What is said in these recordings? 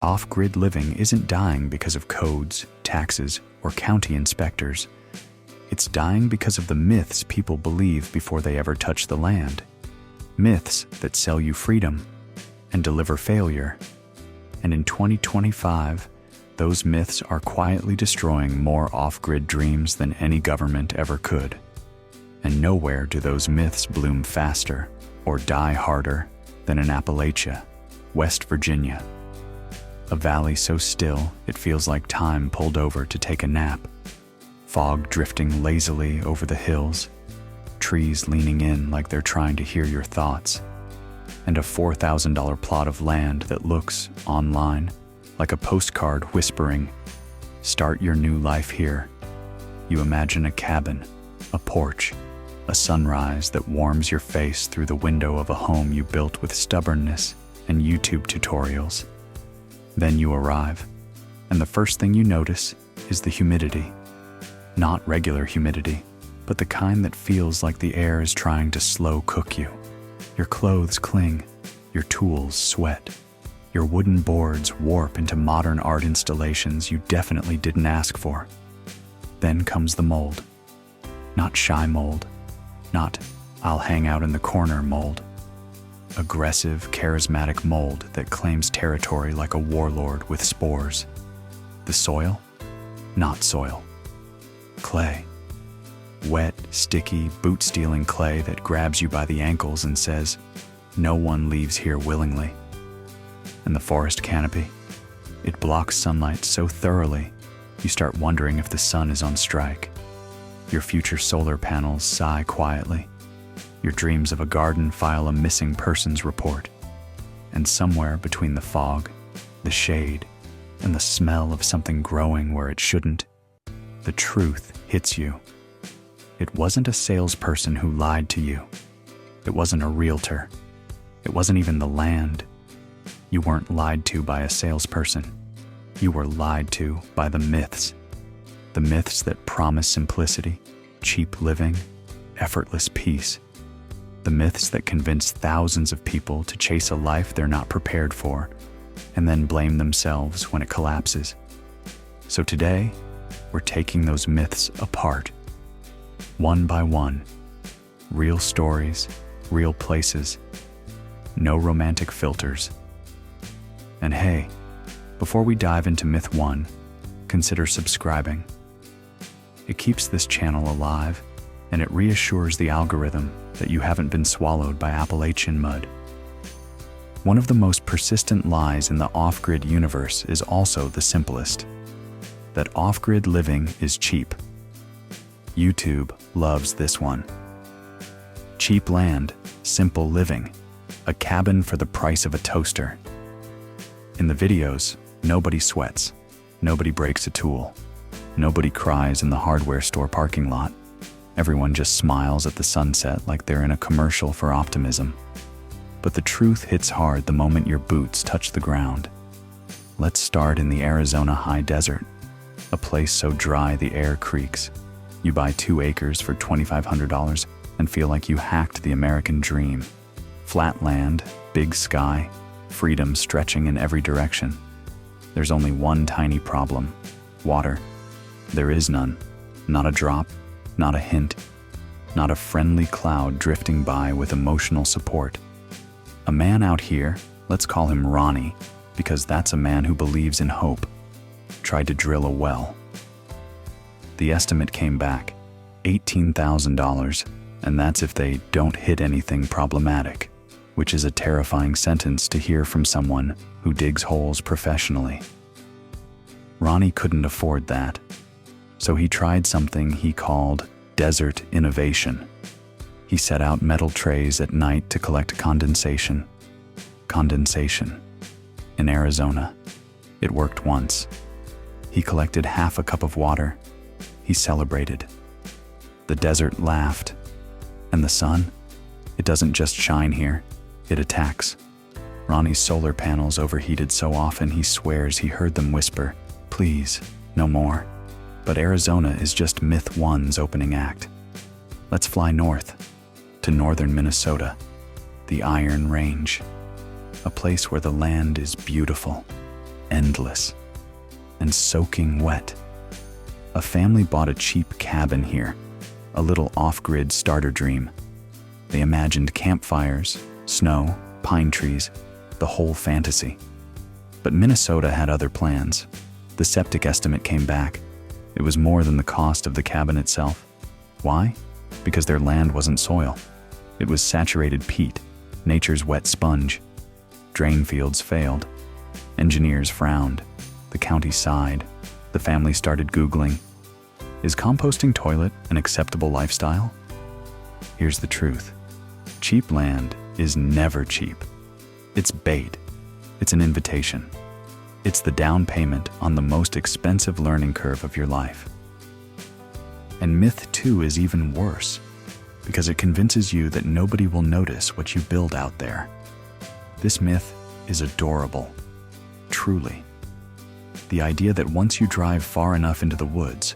Off-grid living isn't dying because of codes, taxes, or county inspectors. It's dying because of the myths people believe before they ever touch the land. Myths that sell you freedom and deliver failure. And in 2025, those myths are quietly destroying more off-grid dreams than any government ever could. And nowhere do those myths bloom faster or die harder than in Appalachia, West Virginia. A valley so still it feels like time pulled over to take a nap. Fog drifting lazily over the hills, trees leaning in like they're trying to hear your thoughts, and a $4,000 plot of land that looks, online, like a postcard whispering, "Start your new life here." You imagine a cabin, a porch, a sunrise that warms your face through the window of a home you built with stubbornness and YouTube tutorials. Then you arrive, and the first thing you notice is the humidity. Not regular humidity, but the kind that feels like the air is trying to slow cook you. Your clothes cling, your tools sweat, your wooden boards warp into modern art installations you definitely didn't ask for. Then comes the mold. Not shy mold, not "I'll hang out in the corner" mold. Aggressive, charismatic mold that claims territory like a warlord with spores. The soil? Not soil. Clay. Wet, sticky, boot-stealing clay that grabs you by the ankles and says, "No one leaves here willingly." And the forest canopy? It blocks sunlight so thoroughly, you start wondering if the sun is on strike. Your future solar panels sigh quietly. Your dreams of a garden file a missing persons report. And somewhere between the fog, the shade, and the smell of something growing where it shouldn't, the truth hits you. It wasn't a salesperson who lied to you. It wasn't a realtor. It wasn't even the land. You weren't lied to by a salesperson. You were lied to by the myths. The myths that promise simplicity, cheap living, effortless peace. The myths that convince thousands of people to chase a life they're not prepared for, and then blame themselves when it collapses. So today, we're taking those myths apart. One by one. Real stories, real places. No romantic filters. And hey, before we dive into myth 1, consider subscribing. It keeps this channel alive, and it reassures the algorithm that you haven't been swallowed by Appalachian mud. One of the most persistent lies in the off-grid universe is also the simplest. That off-grid living is cheap. YouTube loves this one. Cheap land, simple living, a cabin for the price of a toaster. In the videos, nobody sweats, nobody breaks a tool, nobody cries in the hardware store parking lot. Everyone just smiles at the sunset like they're in a commercial for optimism. But the truth hits hard the moment your boots touch the ground. Let's start in the Arizona high desert, a place so dry the air creaks. You buy 2 acres for $2,500 and feel like you hacked the American dream. Flat land, big sky, freedom stretching in every direction. There's only one tiny problem: water. There is none. Not a drop. Not a hint, not a friendly cloud drifting by with emotional support. A man out here, let's call him Ronnie, because that's a man who believes in hope, tried to drill a well. The estimate came back, $18,000, and that's if they don't hit anything problematic, which is a terrifying sentence to hear from someone who digs holes professionally. Ronnie couldn't afford that. So he tried something he called desert innovation. He set out metal trays at night to collect condensation. Condensation. In Arizona, it worked once. He collected half a cup of water. He celebrated. The desert laughed. And the sun? It doesn't just shine here, it attacks. Ronnie's solar panels overheated so often he swears he heard them whisper, "Please, no more." But Arizona is just myth 1's opening act. Let's fly north, to northern Minnesota, the Iron Range, a place where the land is beautiful, endless, and soaking wet. A family bought a cheap cabin here, a little off-grid starter dream. They imagined campfires, snow, pine trees, the whole fantasy. But Minnesota had other plans. The septic estimate came back. It was more than the cost of the cabin itself. Why? Because their land wasn't soil. It was saturated peat, nature's wet sponge. Drain fields failed. Engineers frowned. The county sighed. The family started Googling, is composting toilet an acceptable lifestyle? Here's the truth. Cheap land is never cheap. It's bait. It's an invitation. It's the down payment on the most expensive learning curve of your life. And myth 2 is even worse, because it convinces you that nobody will notice what you build out there. This myth is adorable, truly. The idea that once you drive far enough into the woods,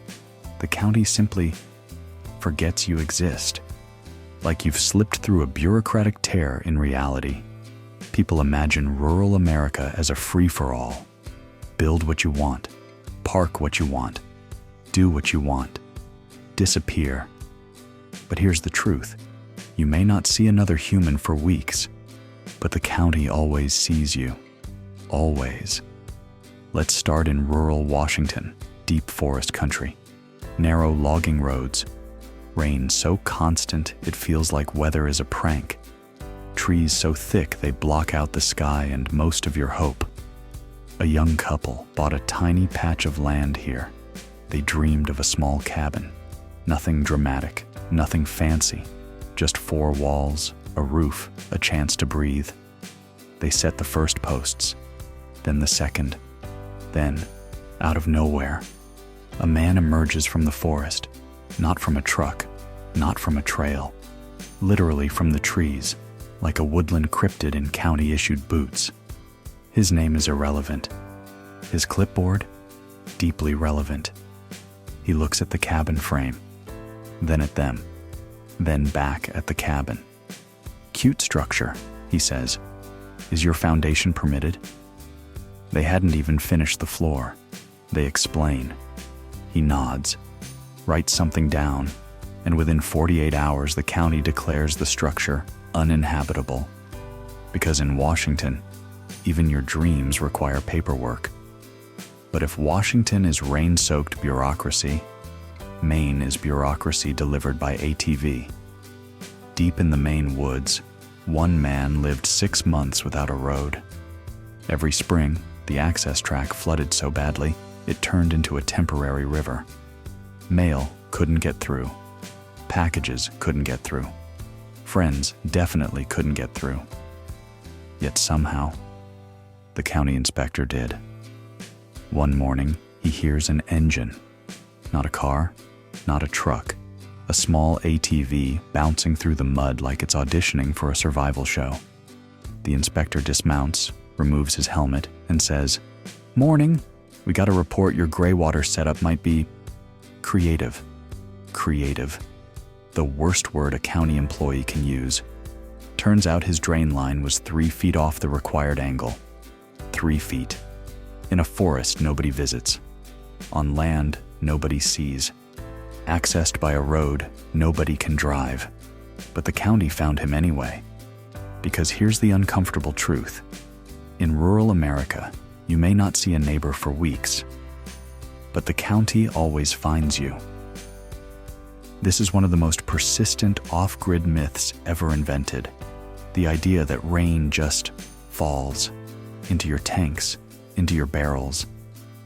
the county simply forgets you exist. Like you've slipped through a bureaucratic tear in reality. People imagine rural America as a free-for-all. Build what you want, park what you want, do what you want, disappear. But here's the truth. You may not see another human for weeks, but the county always sees you. Always. Let's start in rural Washington, deep forest country. Narrow logging roads. Rain so constant it feels like weather is a prank. Trees so thick they block out the sky and most of your hope. A young couple bought a tiny patch of land here. They dreamed of a small cabin. Nothing dramatic, nothing fancy. Just 4 walls, a roof, a chance to breathe. They set the first posts, then the second. Then, out of nowhere, a man emerges from the forest, not from a truck, not from a trail, literally from the trees, like a woodland cryptid in county-issued boots. His name is irrelevant. His clipboard, deeply relevant. He looks at the cabin frame, then at them, then back at the cabin. Cute structure, he says. Is your foundation permitted? They hadn't even finished the floor. They explain. He nods, writes something down, and within 48 hours the county declares the structure uninhabitable. Because in Washington, even your dreams require paperwork. But if Washington is rain-soaked bureaucracy, Maine is bureaucracy delivered by ATV. Deep in the Maine woods, one man lived 6 months without a road. Every spring, the access track flooded so badly, it turned into a temporary river. Mail couldn't get through. Packages couldn't get through. Friends definitely couldn't get through. Yet somehow, the county inspector did. One morning, he hears an engine. Not a car, not a truck. A small ATV bouncing through the mud like it's auditioning for a survival show. The inspector dismounts, removes his helmet, and says, "Morning. We got a report your gray water setup might be creative." Creative. The worst word a county employee can use. Turns out his drain line was 3 feet off the required angle. 3 feet. In a forest nobody visits. On land nobody sees. Accessed by a road nobody can drive. But the county found him anyway. Because here's the uncomfortable truth. In rural America, you may not see a neighbor for weeks, but the county always finds you. This is one of the most persistent off-grid myths ever invented. The idea that rain just falls into your tanks, into your barrels,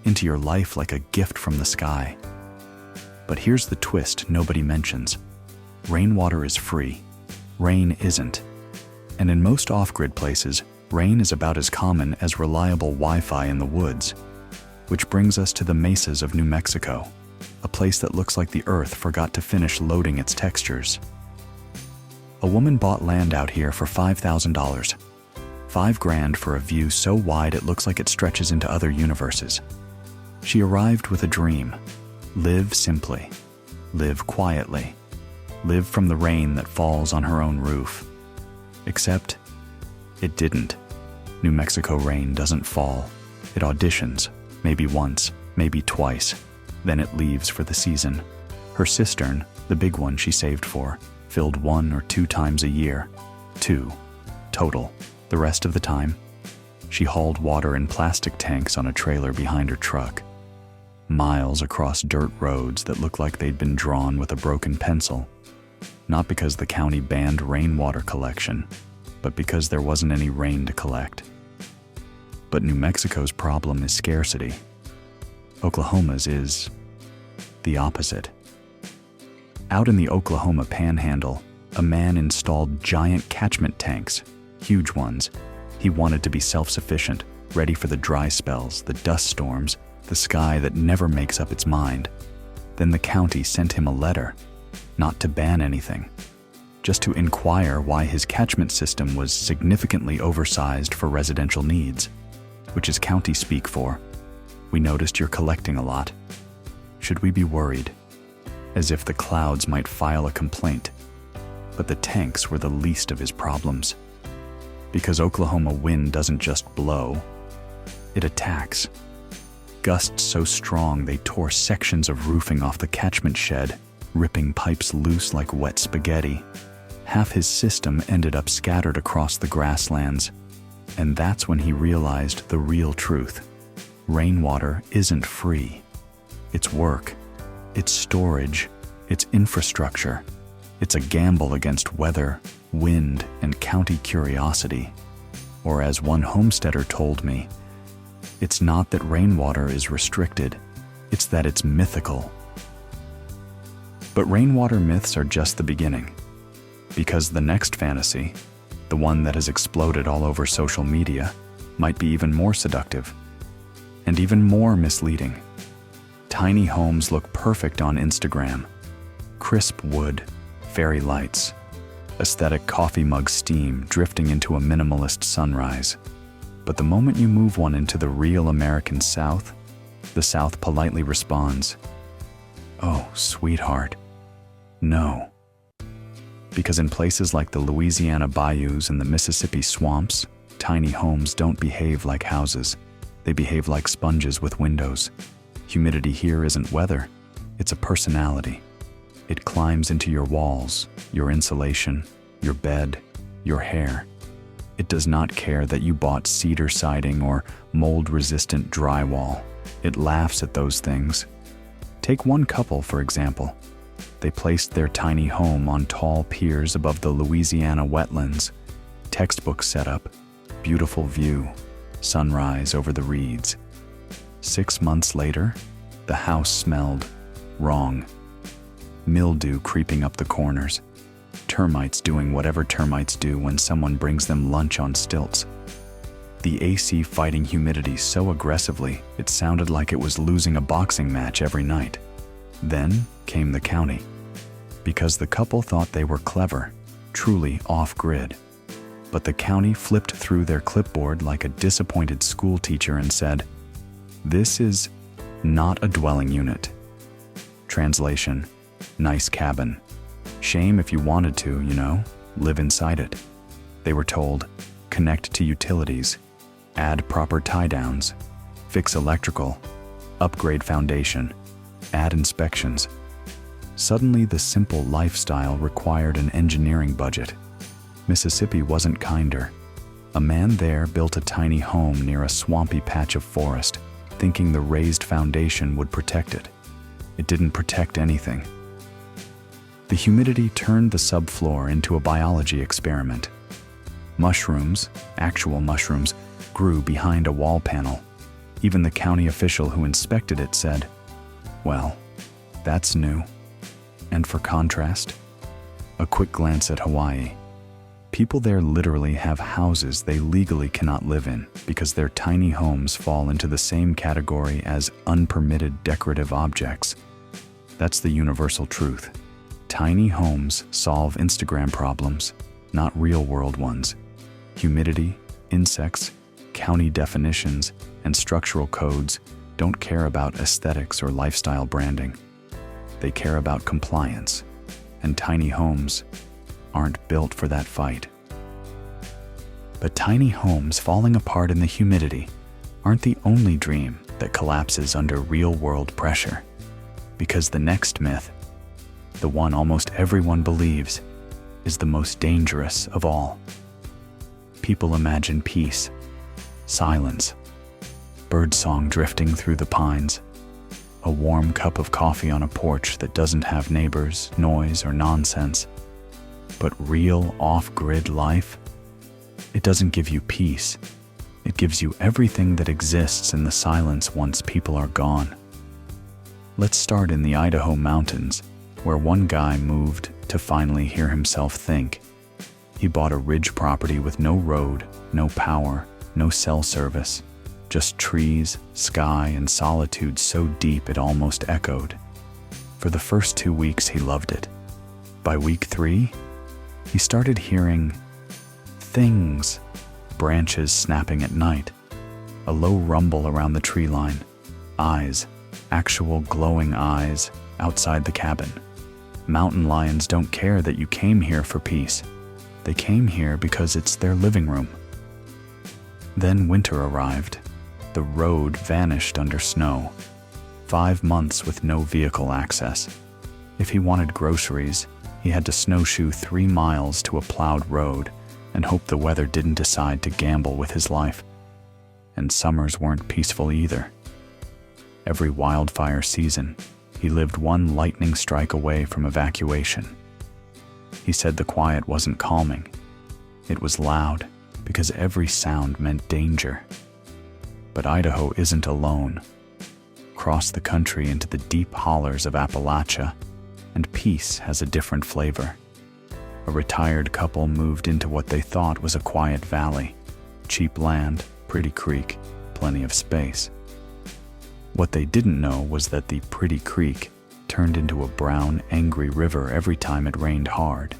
into your life like a gift from the sky. But here's the twist nobody mentions. Rainwater is free. Rain isn't. And in most off-grid places, rain is about as common as reliable Wi-Fi in the woods. Which brings us to the mesas of New Mexico, a place that looks like the earth forgot to finish loading its textures. A woman bought land out here for $5,000. $5,000 for a view so wide it looks like it stretches into other universes. She arrived with a dream. Live simply. Live quietly. Live from the rain that falls on her own roof. Except, it didn't. New Mexico rain doesn't fall. It auditions, maybe once, maybe twice, then it leaves for the season. Her cistern, the big one she saved for, filled 1 or 2 times a year. 2 total. The rest of the time, she hauled water in plastic tanks on a trailer behind her truck. Miles across dirt roads that looked like they'd been drawn with a broken pencil. Not because the county banned rainwater collection, but because there wasn't any rain to collect. But New Mexico's problem is scarcity. Oklahoma's is the opposite. Out in the Oklahoma Panhandle, a man installed giant catchment tanks, huge ones. He wanted to be self-sufficient, ready for the dry spells, the dust storms, the sky that never makes up its mind. Then the county sent him a letter, not to ban anything, just to inquire why his catchment system was significantly oversized for residential needs, which is county speak for, "We noticed you're collecting a lot. Should we be worried?" As if the clouds might file a complaint. But the tanks were the least of his problems. Because Oklahoma wind doesn't just blow, it attacks. Gusts so strong they tore sections of roofing off the catchment shed, ripping pipes loose like wet spaghetti. Half his system ended up scattered across the grasslands. And that's when he realized the real truth. Rainwater isn't free. It's work. It's storage. It's infrastructure. It's a gamble against weather, wind, and county curiosity. Or as one homesteader told me, it's not that rainwater is restricted, it's that it's mythical. But rainwater myths are just the beginning. Because the next fantasy, the one that has exploded all over social media, might be even more seductive and even more misleading. Tiny homes look perfect on Instagram. Crisp wood, fairy lights, aesthetic coffee mug steam drifting into a minimalist sunrise. But the moment you move one into the real American South, the South politely responds, "Oh, sweetheart, no." Because in places like the Louisiana bayous and the Mississippi swamps, tiny homes don't behave like houses. They behave like sponges with windows. Humidity here isn't weather, it's a personality. It climbs into your walls, your insulation, your bed, your hair. It does not care that you bought cedar siding or mold-resistant drywall. It laughs at those things. Take one couple, for example. They placed their tiny home on tall piers above the Louisiana wetlands. Textbook setup, beautiful view, sunrise over the reeds. 6 months later, the house smelled wrong. Mildew creeping up the corners. Termites doing whatever termites do when someone brings them lunch on stilts. The AC fighting humidity so aggressively, it sounded like it was losing a boxing match every night. Then came the county. Because the couple thought they were clever, truly off-grid. But the county flipped through their clipboard like a disappointed school teacher and said, "This is not a dwelling unit." Translation: nice cabin. Shame if you wanted to, live inside it. They were told, connect to utilities, add proper tie-downs, fix electrical, upgrade foundation, add inspections. Suddenly, the simple lifestyle required an engineering budget. Mississippi wasn't kinder. A man there built a tiny home near a swampy patch of forest, thinking the raised foundation would protect it. It didn't protect anything. The humidity turned the subfloor into a biology experiment. Mushrooms, actual mushrooms, grew behind a wall panel. Even the county official who inspected it said, "Well, that's new." And for contrast, a quick glance at Hawaii. People there literally have houses they legally cannot live in because their tiny homes fall into the same category as unpermitted decorative objects. That's the universal truth. Tiny homes solve Instagram problems, not real-world ones. Humidity, insects, county definitions, and structural codes don't care about aesthetics or lifestyle branding. They care about compliance, and tiny homes aren't built for that fight. But tiny homes falling apart in the humidity aren't the only dream that collapses under real-world pressure. Because the next myth, the one almost everyone believes, is the most dangerous of all. People imagine peace, silence, birdsong drifting through the pines, a warm cup of coffee on a porch that doesn't have neighbors, noise, or nonsense. But real off-grid life, it doesn't give you peace. It gives you everything that exists in the silence once people are gone. Let's start in the Idaho mountains, where one guy moved to finally hear himself think. He bought a ridge property with no road, no power, no cell service, just trees, sky, and solitude so deep it almost echoed. For the first 2 weeks, he loved it. By week 3, he started hearing things, branches snapping at night, a low rumble around the tree line, eyes, actual glowing eyes outside the cabin. Mountain lions don't care that you came here for peace. They came here because it's their living room. Then winter arrived. The road vanished under snow. 5 months with no vehicle access. If he wanted groceries, he had to snowshoe 3 miles to a plowed road and hope the weather didn't decide to gamble with his life. And summers weren't peaceful either. Every wildfire season, he lived one lightning strike away from evacuation. He said the quiet wasn't calming. It was loud, because every sound meant danger. But Idaho isn't alone. Cross the country into the deep hollers of Appalachia, and peace has a different flavor. A retired couple moved into what they thought was a quiet valley. Cheap land, pretty creek, plenty of space. What they didn't know was that the pretty creek turned into a brown, angry river every time it rained hard.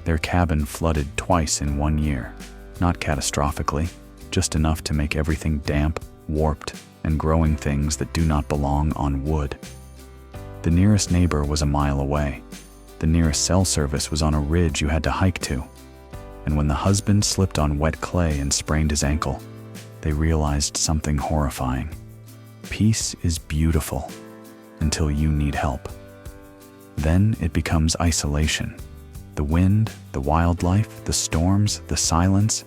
Their cabin flooded twice in 1 year, not catastrophically, just enough to make everything damp, warped, and growing things that do not belong on wood. The nearest neighbor was a mile away. The nearest cell service was on a ridge you had to hike to. And when the husband slipped on wet clay and sprained his ankle, they realized something horrifying. Peace is beautiful until you need help. Then it becomes isolation. The wind, the wildlife, the storms, the silence,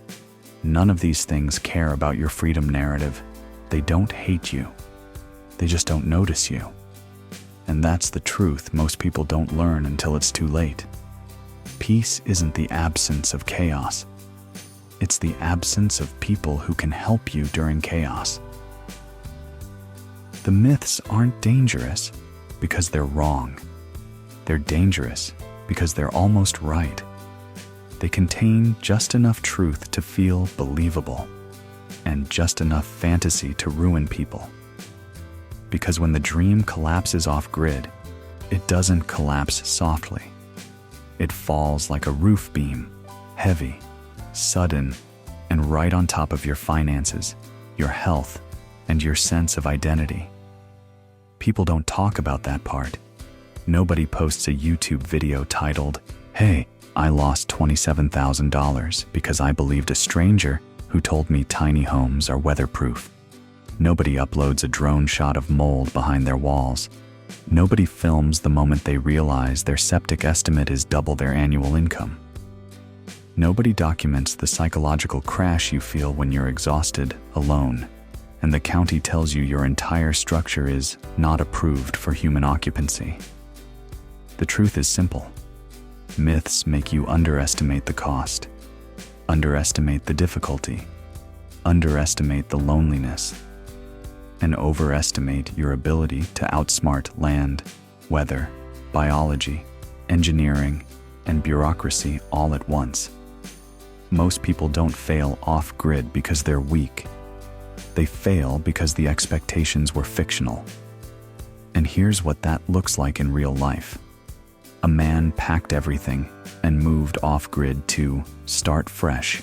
none of these things care about your freedom narrative. They don't hate you. They just don't notice you. And that's the truth most people don't learn until it's too late. Peace isn't the absence of chaos. It's the absence of people who can help you during chaos. The myths aren't dangerous because they're wrong. They're dangerous because they're almost right. They contain just enough truth to feel believable, and just enough fantasy to ruin people. Because when the dream collapses off-grid, it doesn't collapse softly. It falls like a roof beam, heavy, sudden, and right on top of your finances, your health, and your sense of identity. People don't talk about that part. Nobody posts a YouTube video titled, "Hey, I lost $27,000 because I believed a stranger who told me tiny homes are weatherproof." Nobody uploads a drone shot of mold behind their walls. Nobody films the moment they realize their septic estimate is double their annual income. Nobody documents the psychological crash you feel when you're exhausted, alone, and the county tells you your entire structure is not approved for human occupancy. The truth is simple. Myths make you underestimate the cost, underestimate the difficulty, underestimate the loneliness, and overestimate your ability to outsmart land, weather, biology, engineering, and bureaucracy all at once. Most people don't fail off-grid because they're weak. They fail because the expectations were fictional. And here's what that looks like in real life. A man packed everything and moved off-grid to start fresh.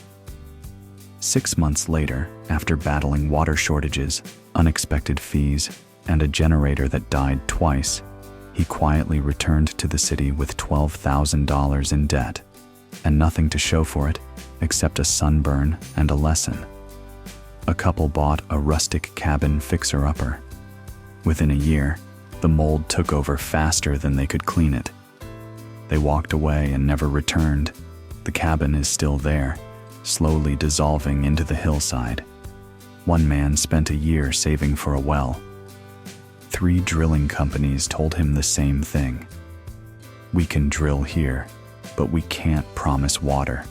6 months later, after battling water shortages, unexpected fees, and a generator that died twice, he quietly returned to the city with $12,000 in debt, and nothing to show for it except a sunburn and a lesson. A couple bought a rustic cabin fixer-upper. Within a year, the mold took over faster than they could clean it. They walked away and never returned. The cabin is still there, slowly dissolving into the hillside. One man spent a year saving for a well. 3 drilling companies told him the same thing. We can drill here, but we can't promise water.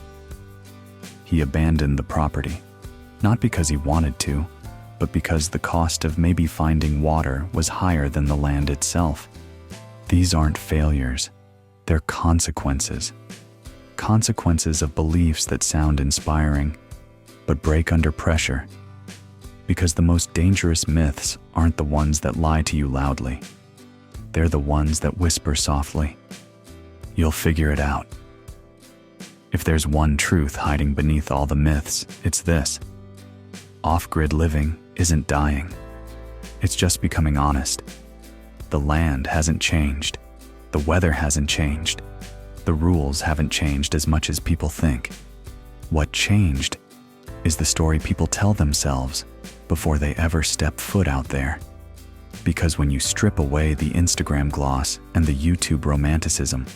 He abandoned the property, not because he wanted to, but because the cost of maybe finding water was higher than the land itself. These aren't failures, they're consequences. Consequences of beliefs that sound inspiring, but break under pressure. Because the most dangerous myths aren't the ones that lie to you loudly. They're the ones that whisper softly. You'll figure it out. If there's one truth hiding beneath all the myths, it's this. Off-grid living isn't dying. It's just becoming honest. The land hasn't changed. The weather hasn't changed. The rules haven't changed as much as people think. What changed is the story people tell themselves before they ever step foot out there. Because when you strip away the Instagram gloss and the YouTube romanticism,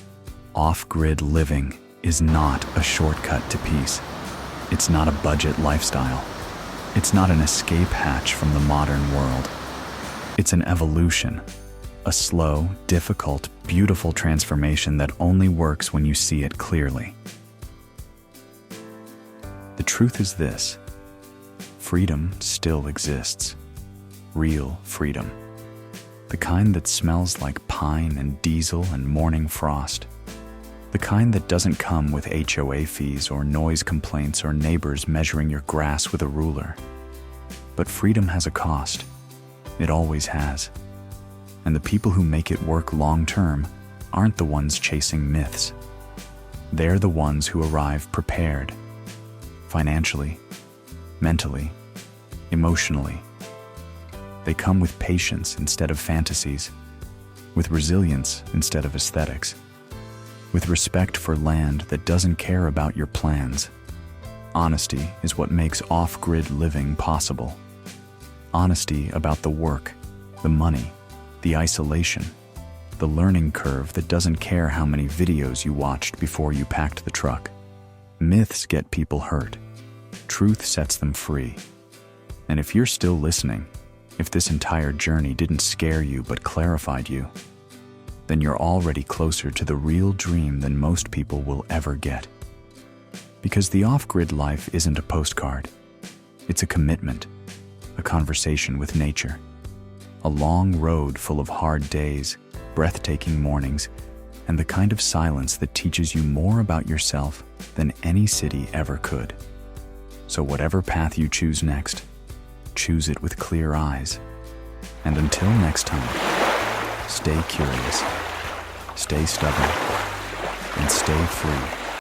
off-grid living is not a shortcut to peace. It's not a budget lifestyle. It's not an escape hatch from the modern world. It's an evolution, a slow, difficult, beautiful transformation that only works when you see it clearly. The truth is this: freedom still exists. Real freedom. The kind that smells like pine and diesel and morning frost. The kind that doesn't come with HOA fees or noise complaints or neighbors measuring your grass with a ruler. But freedom has a cost. It always has. And the people who make it work long-term aren't the ones chasing myths. They're the ones who arrive prepared. Financially, mentally, emotionally. They come with patience instead of fantasies, with resilience instead of aesthetics, with respect for land that doesn't care about your plans. Honesty is what makes off-grid living possible. Honesty about the work, the money, the isolation, the learning curve that doesn't care how many videos you watched before you packed the truck. Myths get people hurt. Truth sets them free. And if you're still listening, if this entire journey didn't scare you but clarified you, then you're already closer to the real dream than most people will ever get. Because the off-grid life isn't a postcard. It's a commitment, a conversation with nature, a long road full of hard days, breathtaking mornings, and the kind of silence that teaches you more about yourself than any city ever could. So whatever path you choose next, choose it with clear eyes. And until next time, stay curious, stay stubborn, and stay free.